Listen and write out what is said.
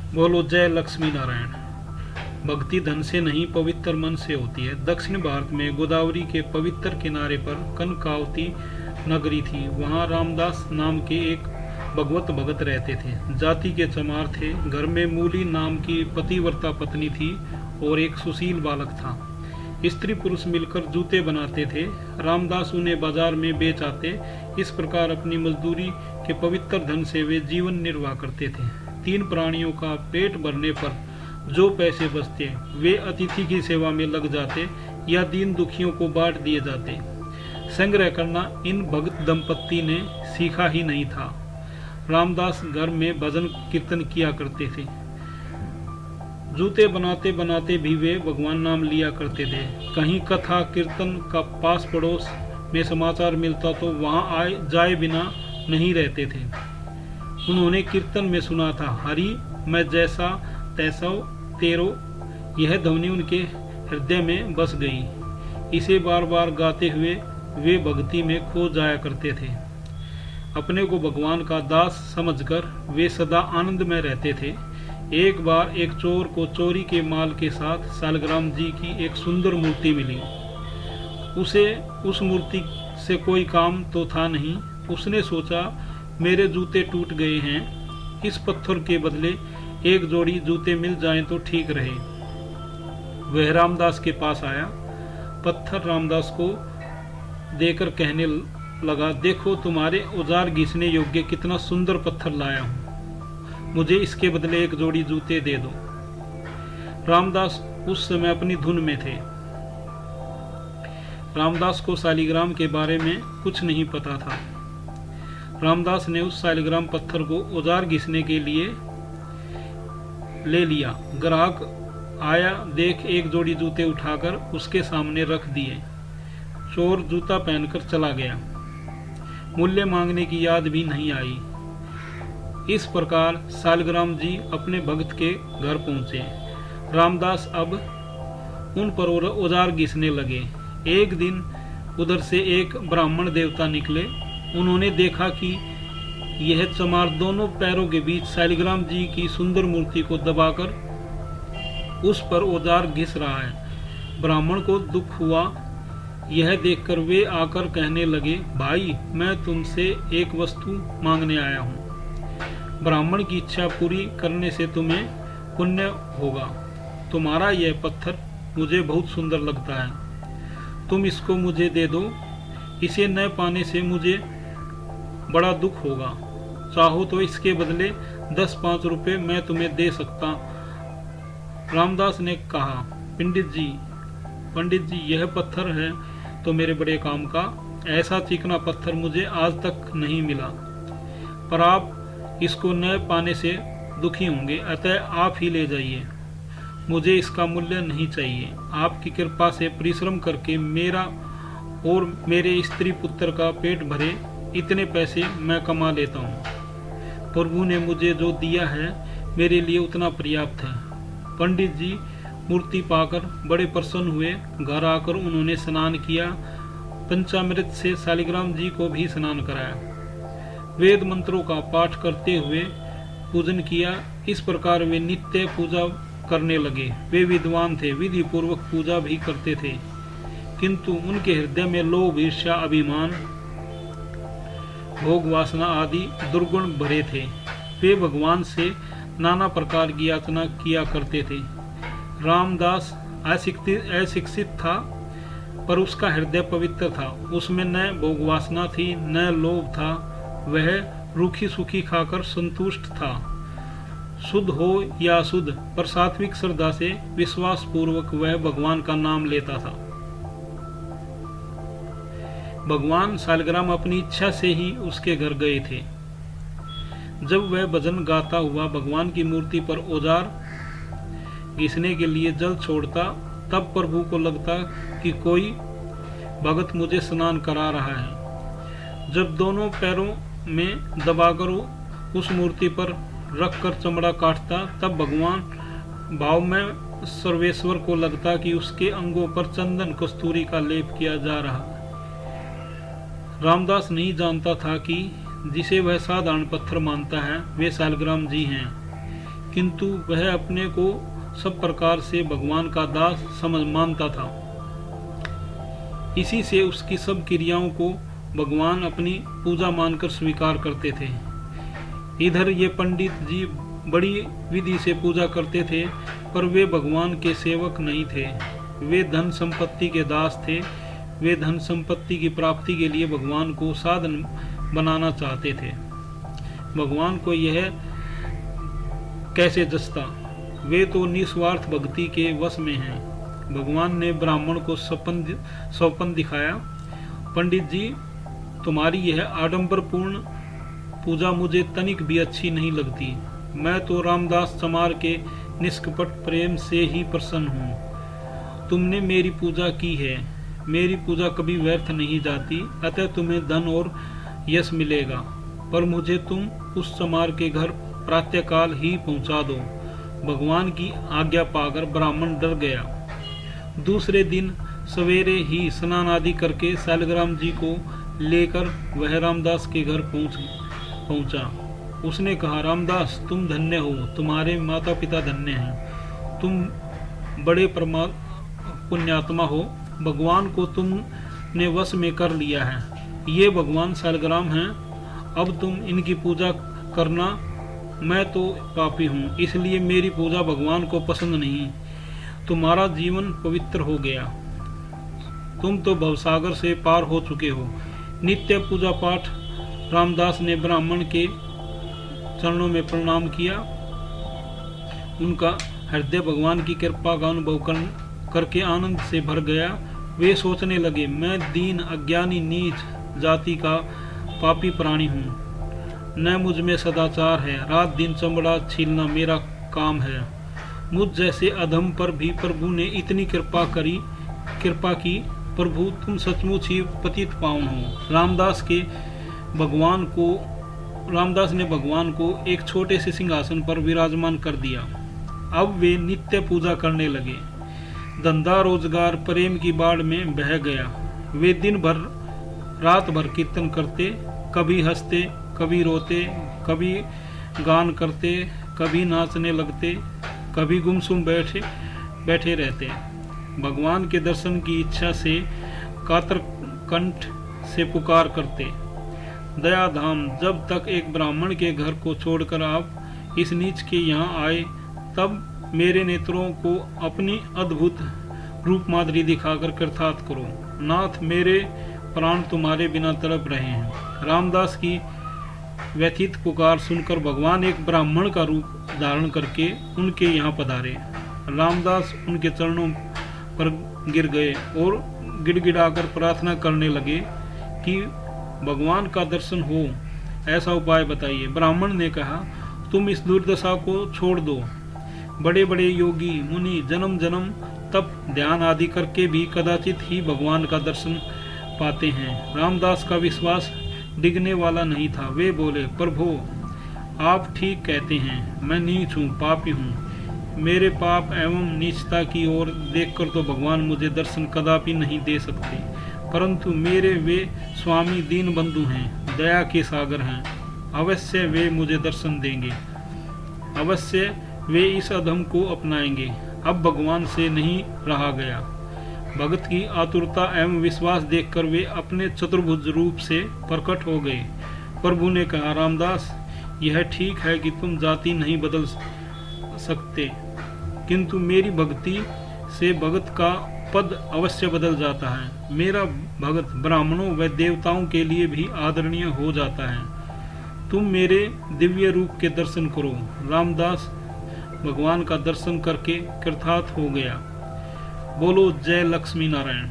बोलो जय लक्ष्मी नारायण। भक्ति धन से नहीं पवित्र मन से होती है। दक्षिण भारत में गोदावरी के पवित्र किनारे पर कनकावती नगरी थी। वहाँ रामदास नाम के एक भगवत भगत रहते थे। जाति के चमार थे। घर में मूली नाम की पतिव्रता पत्नी थी और एक सुशील बालक था। स्त्री पुरुष मिलकर जूते बनाते थे। रामदास उन्हें बाजार में बेच आते। इस प्रकार अपनी मजदूरी के पवित्र धन से वे जीवन निर्वाह करते थे। 3 प्राणियों का पेट भरने पर जो पैसे बचते वे अतिथि की सेवा में लग जाते या दीन दुखियों को बांट दिए जाते। संग्रह करना इन भक्त दंपत्ति ने सीखा ही नहीं था। रामदास घर में भजन कीर्तन किया करते थे। जूते बनाते बनाते भी वे भगवान नाम लिया करते थे। कहीं कथा कीर्तन का पास पड़ोस में समाचार मिलता तो वहां आए जाए बिना नहीं रहते थे। उन्होंने कीर्तन में सुना था, हरि मैं जैसा तैसा तेरो। यह ध्वनि उनके हृदय में बस गई। इसे बार बार गाते हुए वे भक्ति में खो जाया करते थे। अपने को भगवान का दास समझकर वे सदा आनंद में रहते थे। एक बार एक चोर को चोरी के माल के साथ सालग्राम जी की एक सुंदर मूर्ति मिली। उसे उस मूर्ति से कोई काम तो था नहीं। उसने सोचा, मेरे जूते टूट गए हैं, इस पत्थर के बदले एक जोड़ी जूते मिल जाएं तो ठीक रहे। वह रामदास के पास आया। पत्थर रामदास को देकर कहने लगा, देखो तुम्हारे औजार घिसने योग्य कितना सुंदर पत्थर लाया हूं, मुझे इसके बदले एक जोड़ी जूते दे दो। रामदास उस समय अपनी धुन में थे। रामदास को सालिग्राम के बारे में कुछ नहीं पता था। रामदास ने उस सालिग्राम पत्थर को औजार घिसने के लिए ले लिया। ग्राहक आया, देख एक जोड़ी जूते उठाकर उसके सामने रख दिए। चोर जूता पहनकर चला गया। मूल्य मांगने की याद भी नहीं आई। इस प्रकार सालिग्राम जी अपने भक्त के घर पहुंचे। रामदास अब उन पर औजार घिसने लगे। एक दिन उधर से एक ब्राह्मण देवता निकले। उन्होंने देखा कि यह चमार दोनों पैरों के बीच सालिग्राम जी की सुंदर मूर्ति को दबाकर उस पर औजार घिस रहा है। ब्राह्मण को दुख हुआ। यह देखकर वे आकर कहने लगे, भाई मैं तुमसे एक वस्तु मांगने आया हूँ। ब्राह्मण की इच्छा पूरी करने से तुम्हें पुण्य होगा। तुम्हारा यह पत्थर मुझे बहुत सुंदर लगता है, तुम इसको मुझे दे दो। इसे न पाने से मुझे बड़ा दुख होगा। चाहो तो इसके बदले 10-5 रुपए मैं तुम्हें दे सकता। रामदास ने कहा, पंडित जी यह पत्थर है तो मेरे बड़े काम का। ऐसा चिकना पत्थर मुझे आज तक नहीं मिला, पर आप इसको न पाने से दुखी होंगे, अतः आप ही ले जाइए। मुझे इसका मूल्य नहीं चाहिए। आपकी कृपा से परिश्रम करके मेरा और मेरे स्त्री पुत्र का पेट भरे, इतने पैसे मैं कमा लेता हूँ। प्रभु ने मुझे जो दिया है मेरे लिए उतना पर्याप्त है। पंडित जी मूर्ति पाकर बड़े प्रसन्न हुए। घर आकर उन्होंने स्नान किया। पंचामृत से सालिग्राम जी को भी स्नान कराया। वेद मंत्रों का पाठ करते हुए पूजन किया। इस प्रकार वे नित्य पूजा करने लगे। वे विद्वान थे, विधि पूर्वक पूजा भी करते थे, किंतु उनके हृदय में लोभ, ईर्ष्या, अभिमान, भोग वासना आदि दुर्गुण भरे थे। वे भगवान से नाना प्रकार की याचना किया करते थे। रामदास अशिक्षित था, पर उसका हृदय पवित्र था। उसमें न भोग वासना थी, न लोभ था। वह रूखी सूखी खाकर संतुष्ट था। शुद्ध हो या अशुद्ध, पर सात्विक श्रद्धा से विश्वास पूर्वक वह भगवान का नाम लेता था। भगवान सालग्राम अपनी इच्छा से ही उसके घर गए थे। जब वह भजन गाता हुआ भगवान की मूर्ति पर औजार घिसने के लिए जल छोड़ता, तब प्रभु को लगता कि कोई भगत मुझे स्नान करा रहा है। जब दोनों पैरों में दबाकर उस मूर्ति पर रखकर चमड़ा काटता, तब भगवान भाव में सर्वेश्वर को लगता कि उसके अंगों पर चंदन कस्तूरी का लेप किया जा रहा है। रामदास नहीं जानता था कि जिसे वह साधारण पत्थर मानता है वे सालग्राम जी हैं। किंतु वह अपने को सब प्रकार से भगवान का दास समझ मानता था। इसी से उसकी सब क्रियाओं को भगवान अपनी पूजा मानकर स्वीकार करते थे। इधर ये पंडित जी बड़ी विधि से पूजा करते थे, पर वे भगवान के सेवक नहीं थे। वे धन संपत्ति के दास थे। वे धन संपत्ति की प्राप्ति के लिए भगवान को साधन बनाना चाहते थे। भगवान को यह कैसे जचता? वे तो निस्वार्थ भक्ति के वश में हैं। भगवान ने ब्राह्मण को सौपन दिखाया। पंडित जी, तुम्हारी यह आडंबरपूर्ण पूजा मुझे तनिक भी अच्छी नहीं लगती। मैं तो रामदास चमार के निष्कपट प्रेम से ही प्रसन्न हूँ। तुमने मेरी पूजा की है। मेरी पूजा कभी व्यर्थ नहीं जाती, अतः तुम्हें धन और यश मिलेगा। पर मुझे तुम उस चमार के घर प्रातःकाल ही पहुंचा दो। भगवान की आज्ञा पाकर ब्राह्मण डर गया। दूसरे दिन सवेरे ही स्नान आदि करके शालिग्राम जी को लेकर वह रामदास के घर पहुंचा। उसने कहा, रामदास, तुम धन्य हो, तुम्हारे माता पिता धन्य हैं। तुम बड़े पुण्यात्मा हो। भगवान को तुमने वश में कर लिया है। ये भगवान शालिग्राम हैं। अब तुम इनकी पूजा करना। मैं तो पापी हूँ, इसलिए मेरी पूजा भगवान को पसंद नहीं। तुम्हारा जीवन पवित्र हो गया। तुम तो भवसागर से पार हो चुके हो। नित्य पूजा पाठ। रामदास ने ब्राह्मण के चरणों में प्रणाम किया। उनका हृदय भगवान की कृपा का अनुभव करके आनंद से भर गया। वे सोचने लगे, मैं दीन, अज्ञानी, नीच जाति का पापी प्राणी हूँ। न मुझ में सदाचार है। रात दिन चमड़ा छीलना मेरा काम है। मुझ जैसे अधम पर भी प्रभु ने इतनी कृपा की। प्रभु, तुम सचमुच ही पतित पावन हो। रामदास ने भगवान को एक छोटे से सिंहासन पर विराजमान कर दिया। अब वे नित्य पूजा करने लगे। धंधा रोजगार प्रेम की बाढ़ में बह गया। वे दिन भर रात भर कीर्तन करते, कभी हंसते, कभी रोते, कभी गान करते, कभी नाचने लगते, कभी गुमसुम बैठे रहते। भगवान के दर्शन की इच्छा से कातर कंठ से पुकार करते। दया धाम, जब तक एक ब्राह्मण के घर को छोड़कर आप इस नीच के यहाँ आए, तब मेरे नेत्रों को अपनी अद्भुत रूप माधुरी दिखाकर कृतार्थ करो। नाथ, मेरे प्राण तुम्हारे बिना तड़प रहे हैं। रामदास की व्यथित पुकार सुनकर भगवान एक ब्राह्मण का रूप धारण करके उनके यहाँ पधारे। रामदास उनके चरणों पर गिर गए और गिड़गिड़ाकर प्रार्थना करने लगे कि भगवान का दर्शन हो, ऐसा उपाय बताइए। ब्राह्मण ने कहा, तुम इस दुर्दशा को छोड़ दो। बड़े बड़े योगी मुनि जन्म जन्म तप ध्यान आदि करके भी कदाचित ही भगवान का दर्शन पाते हैं। रामदास का विश्वास डिगने वाला नहीं था। वे बोले, प्रभु, आप ठीक कहते हैं। मैं नीच हूँ, पापी हूँ। मेरे पाप एवं नीचता की ओर देखकर तो भगवान मुझे दर्शन कदापि नहीं दे सकते, परंतु मेरे वे स्वामी दीन बंधु हैं, दया के सागर हैं। अवश्य वे मुझे दर्शन देंगे। अवश्य वे इस अधम को अपनाएंगे। अब भगवान से नहीं रहा गया। भगत की आतुरता एवं विश्वास देखकर वे अपने चतुर्भुज रूप से प्रकट हो गए। प्रभु ने कहा, रामदास, यह ठीक है कि तुम जाति नहीं बदल सकते, किंतु मेरी भक्ति से भगत का पद अवश्य बदल जाता है। मेरा भगत ब्राह्मणों व देवताओं के लिए भी आदरणीय हो जाता है। तुम मेरे दिव्य रूप के दर्शन करो। रामदास भगवान का दर्शन करके कृतार्थ हो गया। बोलो जय लक्ष्मी नारायण।